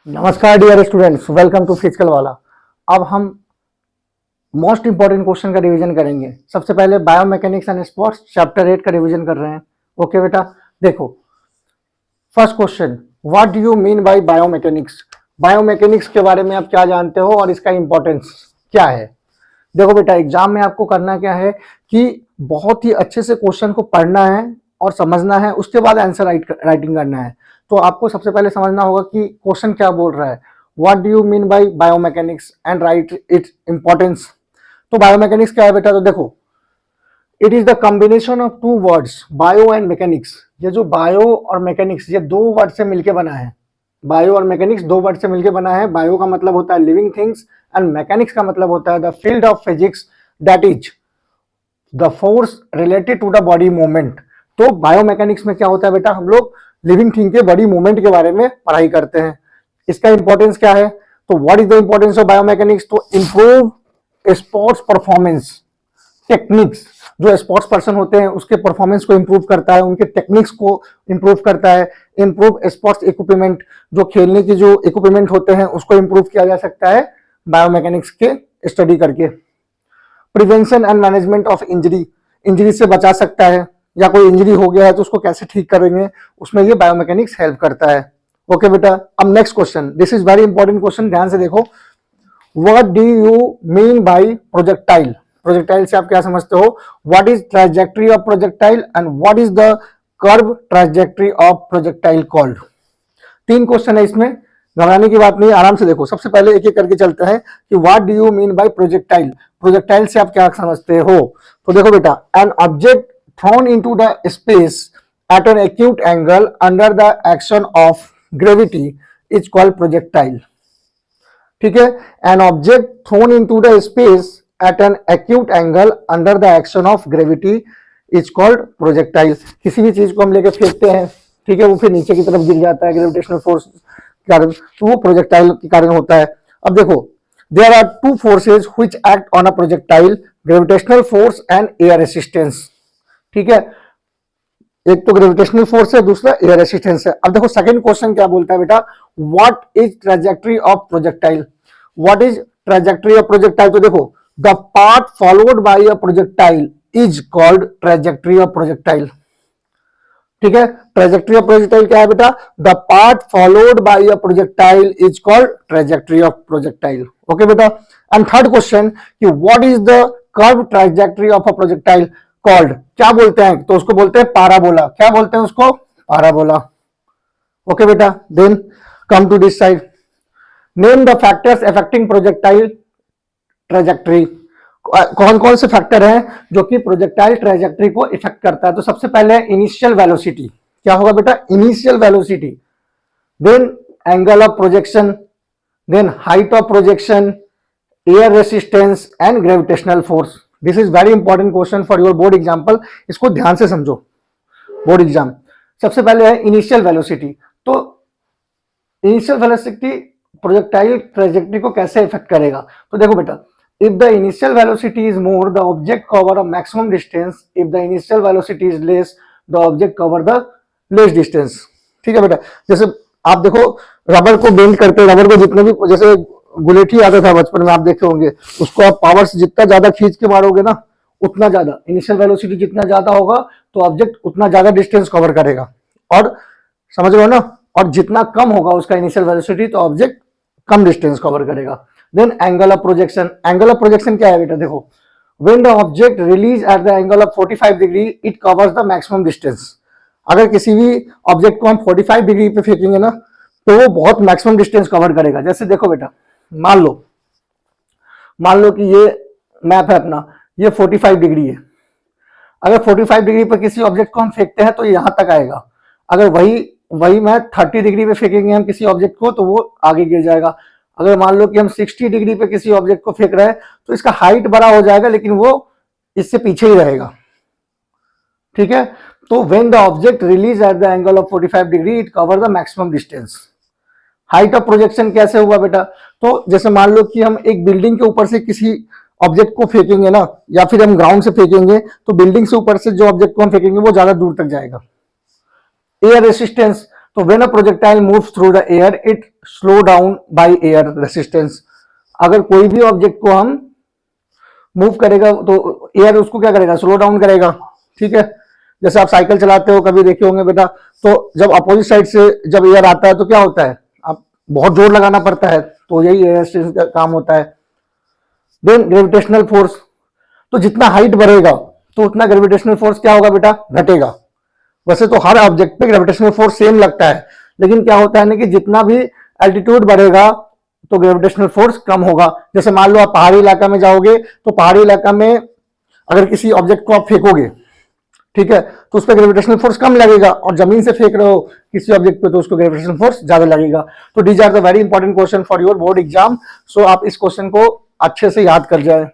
नमस्कार dear students, welcome to physical वाला। अब हम मोस्ट इंपॉर्टेंट क्वेश्चन का रिवीजन करेंगे। सबसे पहले बायोमैकेनिक्स एंड स्पोर्ट्स चैप्टर 8 का रिवीजन कर रहे हैं। ओके बेटा, देखो first question, what do you mean by biomechanics. Biomechanics के बारे में आप क्या जानते हो और इसका इंपॉर्टेंस क्या है। देखो बेटा, एग्जाम में आपको करना क्या है कि बहुत ही अच्छे से क्वेश्चन को पढ़ना है और समझना है, उसके बाद आंसर राइटिंग करना है। तो आपको सबसे पहले समझना होगा कि क्वेश्चन क्या बोल रहा है, what do you mean by biomechanics and write its importance. तो बायोमैकेनिक्स क्या है बेटा, तो देखो it is the combination of two words bio and mechanics. ये जो बायो और मैकेनिक्स ये दो वर्ड से मिलकर बना है। बायो और मैकेनिक्स दो वर्ड से मिलकर बना है। बायो का मतलब होता है लिविंग थिंग्स एंड मैकेनिक्स का मतलब होता है the field of physics that is the force related to the body movement. तो बायोमैकेनिक्स में क्या होता है बेटा, हम लोग लिविंग थिंग के बॉडी मूवमेंट के बारे में पढ़ाई करते हैं। इसका इंपॉर्टेंस क्या है, तो what is the importance of biomechanics, तो इंप्रूव स्पोर्ट्स परफॉर्मेंस टेक्निक्स। जो स्पोर्ट्स पर्सन होते हैं उसके परफॉर्मेंस को इंप्रूव करता है, उनके टेक्निक्स को इंप्रूव करता है। इंप्रूव स्पोर्ट्स इक्विपमेंट, जो खेलने की जो इक्विपमेंट होते हैं उसको इंप्रूव किया जा सकता है बायोमैकेनिक्स के स्टडी करके। Prevention and management of injury, injury से बचा सकता है, या कोई इंजरी हो गया है तो उसको कैसे ठीक करेंगे, उसमें ये बायोमैकेनिक्स हेल्प करता है। ओके बेटा, अब next question, this is very important question, ध्यान से देखो। What do you mean bye projectile. Projectile से आप क्या समझते हो, what is trajectory of projectile and what is the curve trajectory of projectile called. तीन क्वेश्चन है इसमें, घबराने की बात नहीं, आराम से देखो। सबसे पहले एक एक करके चलते हैं कि what do you mean bye projectile. Projectile से आप क्या समझते हो, तो देखो बेटा, an object thrown into the space at an acute angle under the action of gravity is called projectile। ठीक है, an object thrown into the space at an acute angle under the action of gravity is called projectile। किसी भी चीज को हम लेके फेंकते हैं, ठीक है, वो फिर नीचे की तरफ गिर जाता है ग्रेविटेशनल फोर्स के कारण, तो वो प्रोजेक्टाइल के कारण होता है। अब देखो, there are two forces which act on a projectile, gravitational force and air resistance। ठीक है, एक तो ग्रेविटेशनल फोर्स है, दूसरा एयर रेसिस्टेंस है। अब देखो सेकंड क्वेश्चन क्या बोलता है बेटा, what is trajectory of projectile. What is trajectory of projectile, तो देखो the path followed by a projectile is called trajectory of projectile. ठीक है, ट्रैजेक्टरी ऑफ प्रोजेक्टाइल क्या है बेटा, the path followed by a projectile is called trajectory of projectile. Okay बेटा, and third question कि what is the curve trajectory of a projectile called, क्या बोलते हैं, तो उसको बोलते हैं पाराबोला। क्या बोलते हैं उसको, पाराबोला। ओके बेटा, then come to this side, name the factors affecting projectile trajectory. कौन कौन से फैक्टर हैं जो कि प्रोजेक्टाइल ट्रैजेक्टरी को इफेक्ट करता है, तो सबसे पहले इनिशियल वेलोसिटी। क्या होगा बेटा, initial velocity, then angle of projection, then height of projection, air resistance and gravitational force. This is very important question for your board example, इसको ध्यान से समझो बोर्ड एग्जाम। सबसे पहले है इनिशियल वेलोसिटी। तो इनिशियल वेलोसिटी प्रोजेक्टाइल ट्रैजेक्टरी को कैसे इफेक्ट करेगा, तो देखो बेटा, if the initial velocity is more the object cover a maximum distance, if the initial velocity is less the object cover the less distance. ठीक है बेटा, जैसे आप देखो रबर को बेंड करते, रबर को जितने भी, जैसे गुलेठी आता था बचपन में, आप देखे होंगे, उसको आप पावर से जितना ज्यादा खींच के मारोगे ना, उतना ज्यादा इनिशियल वेलोसिटी जितना ज्यादा होगा तो ऑब्जेक्ट उतना ज्यादा डिस्टेंस कवर करेगा। और समझ रहे हो ना, और जितना कम होगा उसका इनिशियल वेलोसिटी तो ऑब्जेक्ट कम डिस्टेंस कवर करेगा। Then angle of projection. Angle of projection क्या है बेटा, देखो when the object release at the angle of 45 degree it covers the maximum distance. अगर किसी भी ऑब्जेक्ट को हम 45 डिग्री पे फेंकेंगे ना तो वो बहुत मैक्सिमम डिस्टेंस कवर करेगा। जैसे देखो बेटा, मान लो कि ये मैप है अपना, ये 45 डिग्री है। अगर 45 डिग्री पर किसी ऑब्जेक्ट को हम फेंकते हैं तो ये यहां तक आएगा। अगर वही मैं 30 डिग्री पे फेंकेंगे हम किसी ऑब्जेक्ट को तो वो आगे गिर जाएगा। अगर मान लो कि हम 60 डिग्री पे किसी ऑब्जेक्ट को फेंक रहे हैं तो इसका हाइट बड़ा हो जाएगा लेकिन वो इससे पीछे ही रहेगा। ठीक है, तो when the object release at the angle of 45 degree it cover the maximum distance. Height of projection कैसे हुआ बेटा, तो जैसे मान लो कि हम एक बिल्डिंग के ऊपर से किसी ऑब्जेक्ट को फेंकेंगे ना, या फिर हम ग्राउंड से फेंकेंगे, तो बिल्डिंग से ऊपर से जो ऑब्जेक्ट को हम फेंकेंगे वो ज्यादा दूर तक जाएगा। एयर रेसिस्टेंस, तो when a projectile moves through the air it slow down by air resistance. अगर कोई भी ऑब्जेक्ट को हम मूव करेगा तो एयर उसको क्या करेगा, स्लो डाउन करेगा। ठीक है, जैसे आप साइकिल चलाते हो कभी देखे होंगे बेटा, तो जब अपोजिट साइड से जब एयर आता है तो क्या होता है, आप बहुत जोर लगाना पड़ता है, तो यही एयर रेसिस्टेंस का काम होता है। देन ग्रेविटेशनल फोर्स, तो जितना हाइट बढ़ेगा तो उतना ग्रेविटेशनल फोर्स क्या होगा बेटा, घटेगा। वैसे तो हर ऑब्जेक्ट पे ग्रेविटेशनल फोर्स सेम लगता है, लेकिन क्या होता है ना कि जितना भी एल्टीट्यूड बढ़ेगा तो ग्रेविटेशनल फोर्स कम होगा। जैसे मान लो आप पहाड़ी इलाका में जाओगे तो पहाड़ी इलाका में अगर किसी ऑब्जेक्ट को आप फेंकोगे, ठीक है, तो उस पर ग्रेविटेशनल फोर्स कम लगेगा, और जमीन से फेंक रहे हो किसी ऑब्जेक्ट पे तो उसको ग्रेविटेशनल फोर्स ज्यादा लगेगा। तो these are the very important question for your board exam. So आप इस क्वेश्चन को अच्छे से याद कर जाए।